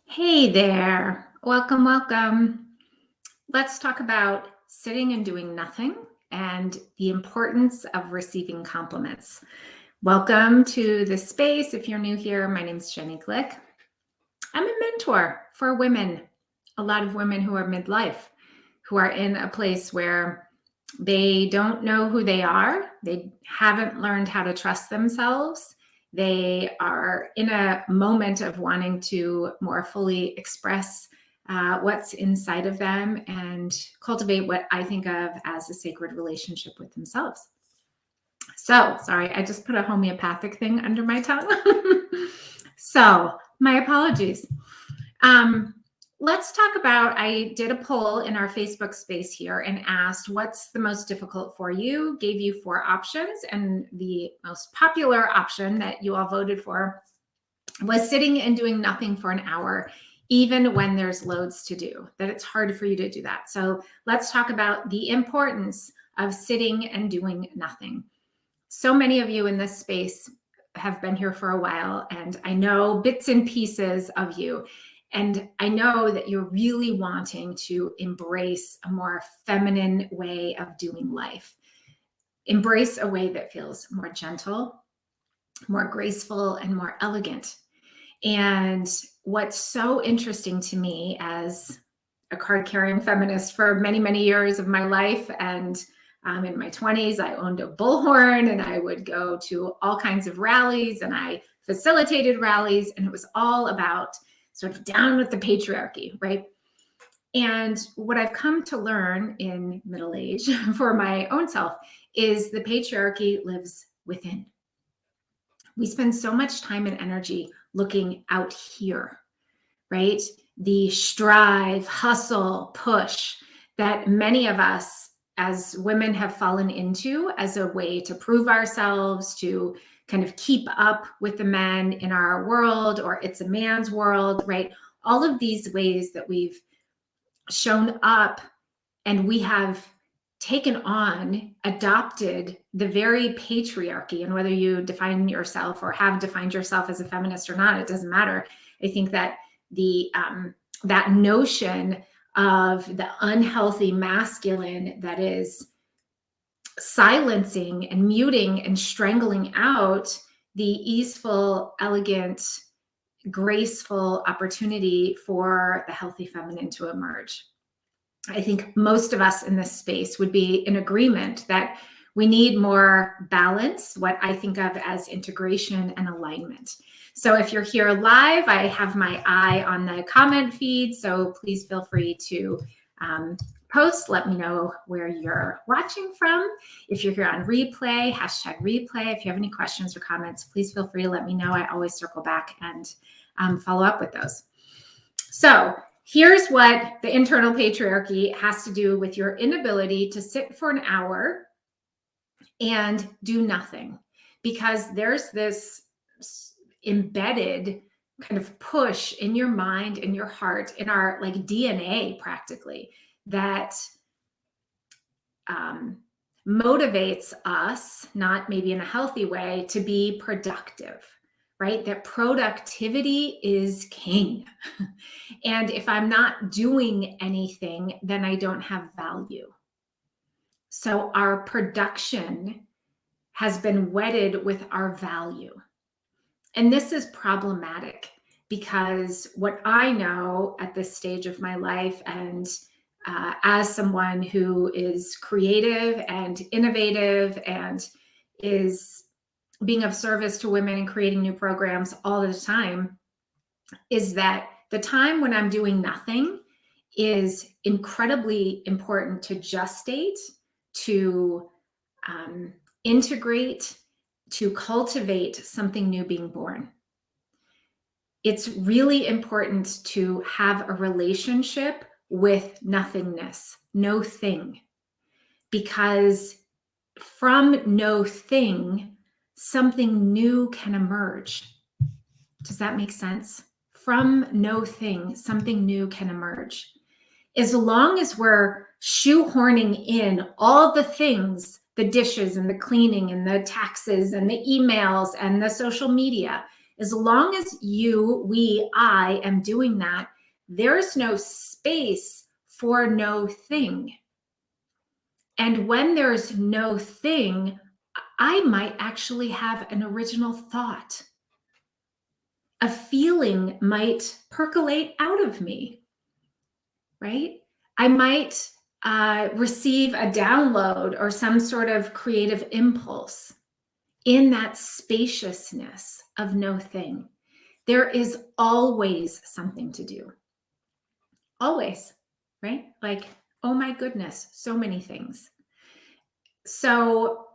Hey there. Welcome, welcome. Let's talk about sitting and doing nothing and the importance of receiving compliments. Welcome to this space. If you're new here, my name is Jenny Glick. I'm a mentor for women, a lot of women who are midlife, who are in a place where they don't know who they are. They haven't learned how to trust themselves. They are in a moment of wanting to more fully express what's inside of them and cultivate what I think of as a sacred relationship with themselves. So, sorry, I just put a homeopathic thing under my tongue. So, my apologies. Let's talk about, I did a poll in our Facebook space here and asked what's the most difficult for you, gave you 4 options, and the most popular option that you all voted for was sitting and doing nothing for an hour, even when there's loads to do, that it's hard for you to do that. So let's talk about the importance of sitting and doing nothing. So many of you in this space have been here for a while, and I know bits and pieces of you. And I know that you're really wanting to embrace a more feminine way of doing life. Embrace a way that feels more gentle, more graceful, and more elegant. And what's so interesting to me as a card-carrying feminist for many, many years of my life, and in my 20s, I owned a bullhorn and I would go to all kinds of rallies and I facilitated rallies, and it was all about sort of down with the patriarchy, right? And what I've come to learn in middle age for my own self is the patriarchy lives within. We spend so much time and energy looking out here, right? The strive, hustle, push that many of us as women have fallen into as a way to prove ourselves, to kind of keep up with the men in our world, or it's a man's world, right? All of these ways that we've shown up and we have taken on, adopted the very patriarchy. And whether you define yourself or have defined yourself as a feminist or not, it doesn't matter. I think that the that notion of the unhealthy masculine that is silencing and muting and strangling out the easeful, elegant, graceful opportunity for the healthy feminine to emerge. I think most of us in this space would be in agreement that we need more balance, what I think of as integration and alignment. So if you're here live, I have my eye on the comment feed, so please feel free to post. Let me know where you're watching from. If you're here on replay, hashtag replay. If you have any questions or comments, please feel free to let me know. I always circle back and follow up with those. So here's what the internal patriarchy has to do with your inability to sit for an hour and do nothing, because there's this embedded kind of push in your mind, in your heart, in our like DNA practically, that motivates us, not maybe in a healthy way, to be productive, right? That productivity is king. And if I'm not doing anything, then I don't have value. So our production has been wedded with our value. And this is problematic because what I know at this stage of my life, and as someone who is creative and innovative and is being of service to women and creating new programs all the time, is that the time when I'm doing nothing is incredibly important to gestate, to integrate, to cultivate something new being born. It's really important to have a relationship with nothingness, no thing, because from no thing, something new can emerge. Does that make sense? From no thing, something new can emerge. As long as we're shoehorning in all the things, the dishes and the cleaning and the taxes and the emails and the social media, As long as I am doing that, there's no space for no thing. And when there's no thing, I might actually have an original thought. A feeling might percolate out of me, right? I might receive a download or some sort of creative impulse in that spaciousness of no thing. There is always something to do. Always, right? Like, oh my goodness, so many things. So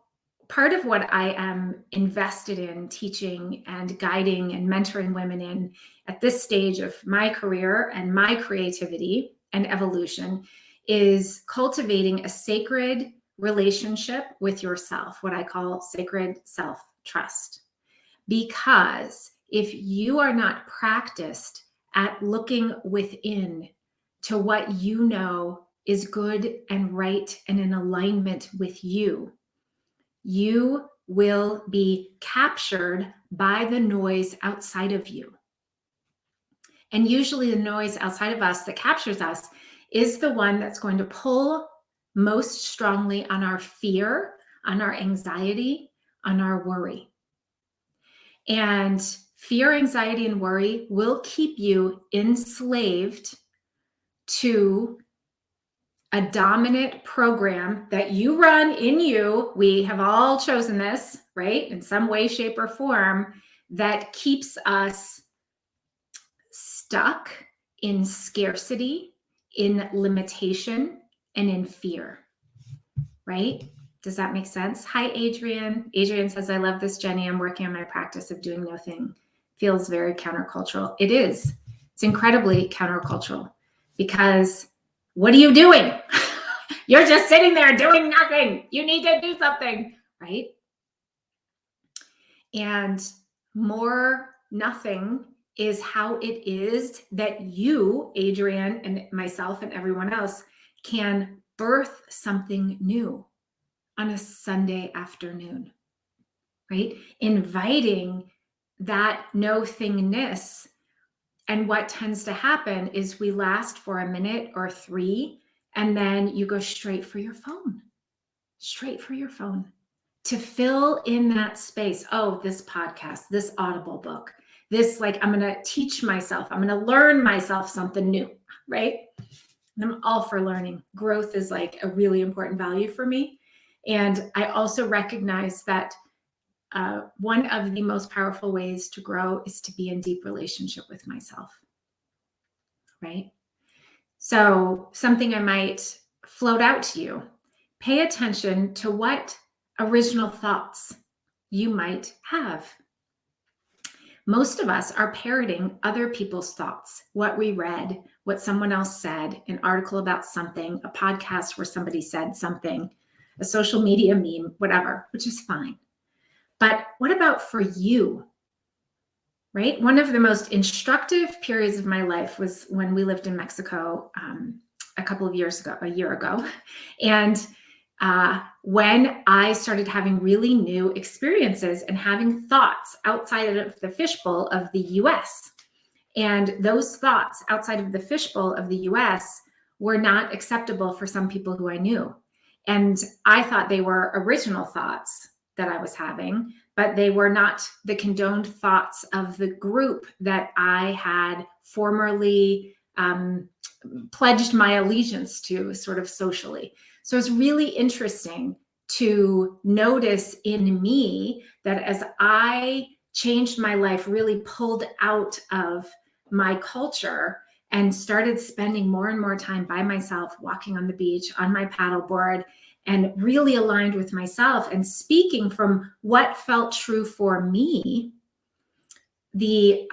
part of what I am invested in teaching and guiding and mentoring women in at this stage of my career and my creativity and evolution is cultivating a sacred relationship with yourself, what I call sacred self-trust. Because if you are not practiced at looking within to what you know is good and right and in alignment with you, you will be captured by the noise outside of you. And usually the noise outside of us that captures us is the one that's going to pull most strongly on our fear, on our anxiety, on our worry. And fear, anxiety, and worry will keep you enslaved to a dominant program that you run in you. We have all chosen this, right? In some way, shape, or form, that keeps us stuck in scarcity, in limitation, and in fear, right? Does that make sense? Hi, Adrian. Adrian says, I love this, Jenny. I'm working on my practice of doing nothing. Feels very countercultural. It is. It's incredibly countercultural because what are you doing? You're just sitting there doing nothing. You need to do something, right? And more nothing is how it is that you, Adrian, and myself and everyone else can birth something new on a Sunday afternoon, right? Inviting that no-thingness. And what tends to happen is we last for a minute or three, and then you go straight for your phone to fill in that space. Oh, this podcast, this Audible book, this, like, I'm going to teach myself, I'm going to learn myself something new, right? And I'm all for learning. Growth is like a really important value for me. And I also recognize that one of the most powerful ways to grow is to be in deep relationship with myself, right? So something I might float out to you, pay attention to what original thoughts you might have. Most of us are parroting other people's thoughts, what we read, what someone else said, an article about something, a podcast where somebody said something, a social media meme, whatever, which is fine. But what about for you, right? One of the most instructive periods of my life was when we lived in Mexico a year ago. And when I started having really new experiences and having thoughts outside of the fishbowl of the US. And those thoughts outside of the fishbowl of the US were not acceptable for some people who I knew. And I thought they were original thoughts that I was having, but they were not the condoned thoughts of the group that I had formerly pledged my allegiance to, sort of socially. So it's really interesting to notice in me that as I changed my life, really pulled out of my culture and started spending more and more time by myself, walking on the beach, on my paddleboard, and really aligned with myself and speaking from what felt true for me, the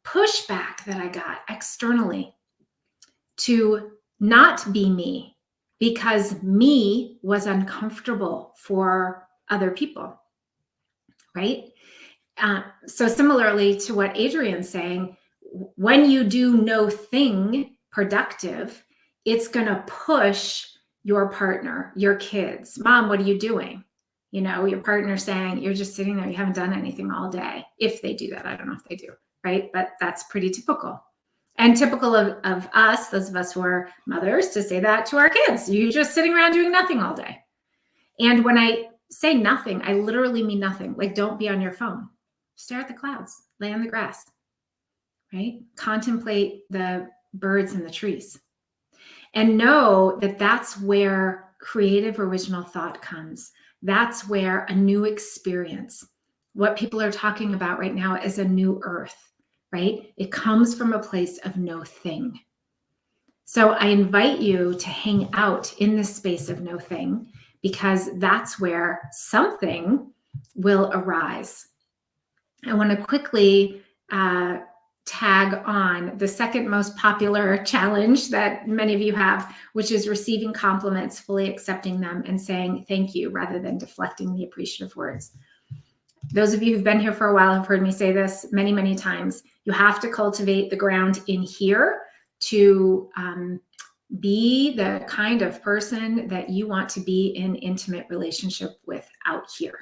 pushback that I got externally to not be me, because me was uncomfortable for other people, right? So similarly to what Adrian's saying, when you do no thing productive, it's going to push your partner, your kids. Mom, what are you doing? Your partner saying, you're just sitting there, you haven't done anything all day. If they do that, I don't know if they do, right? But that's pretty typical. And typical of us, those of us who are mothers, to say that to our kids. You're just sitting around doing nothing all day. And when I say nothing, I literally mean nothing. Like, don't be on your phone. Stare at the clouds, lay on the grass, right? Contemplate the birds and the trees. And know that that's where creative, original thought comes. That's where a new experience, what people are talking about right now is a new earth, right? It comes from a place of no thing. So I invite you to hang out in this space of no thing, because that's where something will arise. I want to quickly tag on the second most popular challenge that many of you have, which is receiving compliments, fully accepting them, and saying thank you rather than deflecting the appreciative words. Those of you who've been here for a while have heard me say this many, many times. You have to cultivate the ground in here to be the kind of person that you want to be in intimate relationship with out here.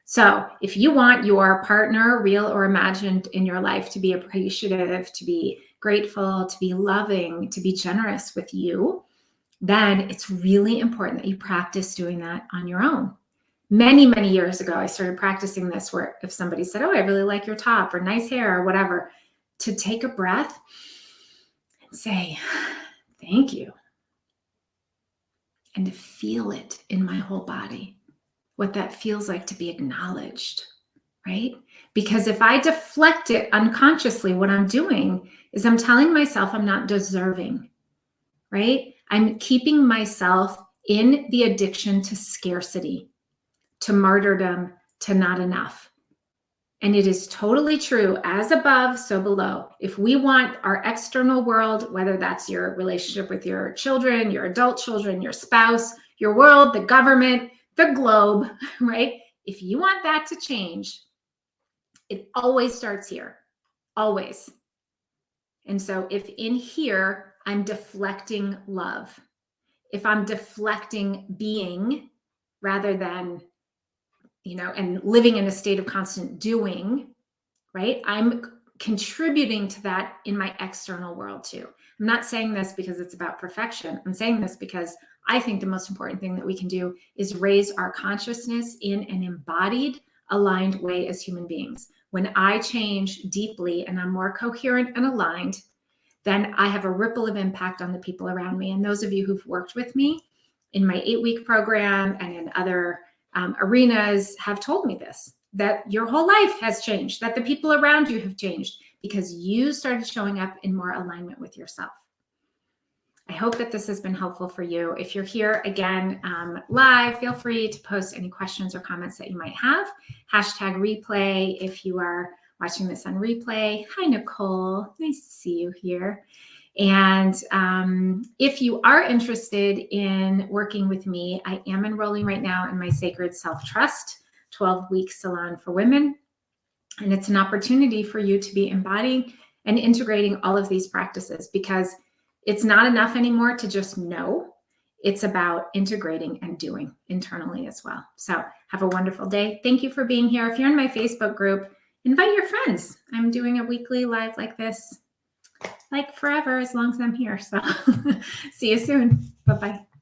So if you want your partner, real or imagined, in your life to be appreciative, to be grateful, to be loving, to be generous with you, then it's really important that you practice doing that on your own. Many, many years ago, I started practicing this, where if somebody said, oh, I really like your top, or nice hair, or whatever, to take a breath and say, thank you. And to feel it in my whole body, what that feels like to be acknowledged, right? Because if I deflect it unconsciously, what I'm doing is I'm telling myself I'm not deserving, right? I'm keeping myself in the addiction to scarcity, to martyrdom, to not enough. And it is totally true, as above, so below. If we want our external world, whether that's your relationship with your children, your adult children, your spouse, your world, the government, the globe, right? If you want that to change, it always starts here, always. And so if in here, I'm deflecting love, if I'm deflecting being rather than, and living in a state of constant doing, right? I'm contributing to that in my external world too. I'm not saying this because it's about perfection. I'm saying this because I think the most important thing that we can do is raise our consciousness in an embodied, aligned way as human beings. When I change deeply and I'm more coherent and aligned, then I have a ripple of impact on the people around me. And those of you who've worked with me in my 8-week program and in other arenas have told me this, that your whole life has changed, that the people around you have changed because you started showing up in more alignment with yourself. I hope that this has been helpful for you. If you're here again live, feel free to post any questions or comments that you might have. #replay if you are watching this on replay. Hi, Nicole. Nice to see you here. And if you are interested in working with me, I am enrolling right now in my Sacred Self-Trust 12-week salon for women. And it's an opportunity for you to be embodying and integrating all of these practices, because it's not enough anymore to just know. It's about integrating and doing internally as well. So have a wonderful day. Thank you for being here. If you're in my Facebook group, invite your friends. I'm doing a weekly live like this, like forever, as long as I'm here. So see you soon. Bye-bye.